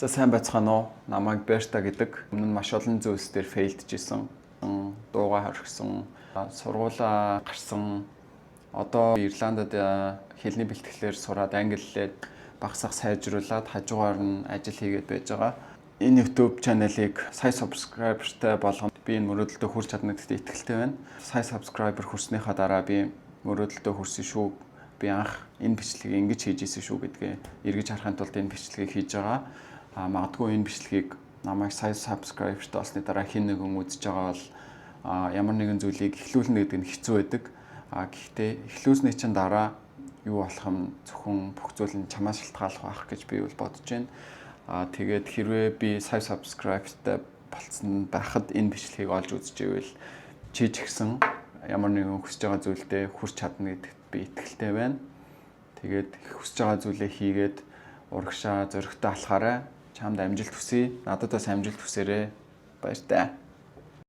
За сайн байцгаана уу? Намайг Берта гэдэг. Өмнө нь маш олон зүйлс дээр фейлдчихсэн. Дуугаа хоригсон, сургуулаа гарсан. Одоо Ирландад хэлний бэлтгэлээр сураад англи хэлээр багасаа сайжруулад хажуугаар нь ажил хийгээд байж байгаа. Энэ YouTube channel-ыг сая subscriber-тай болгоно. Би энэ мөрөөдөлтөд хүрч чадна гэдэгт итгэлтэй байна. Сая subscriber хүрснийхаа дараа би мөрөөдөлтөд хүрсэн шүү. Би анх энэ бичлэгийг ингэж хийж исэн шүү гэдгээ эргэж харахын тулд энэ бичлэгийг хийж байгаа. Магадгүй энэ бичлэгийг намайг сая subscriber-тай болсны дараа хэн нэгэн үзэж байгаа бол ямар нэгэн зүйлийг эхлүүлнэ гэдэг нь хэцүү байдаг. Гэхдээ эхлүүлсний чинь дараа юу болох юм зөвхөн бүх зүйл нь чамаас шалтгаалах байх гэж би бол бодож байна. Тэгээд хэрвээ би сая subscribe-тай болцсон байхад энэ бичлэгийг олж үзчихвэл чи ч гэсэн ямар нэгэн хүсэж байгаа зүйлдээ хүрч чадна гэдэгт би итгэлтэй байна. Тэгээд хүсэж байгаа зүйлээ хийгээд урагшаа зөрөгтэй алхаарай. Чамд амжилт хүсье. Надад бас амжилт хүсээрэй. Баяр таа.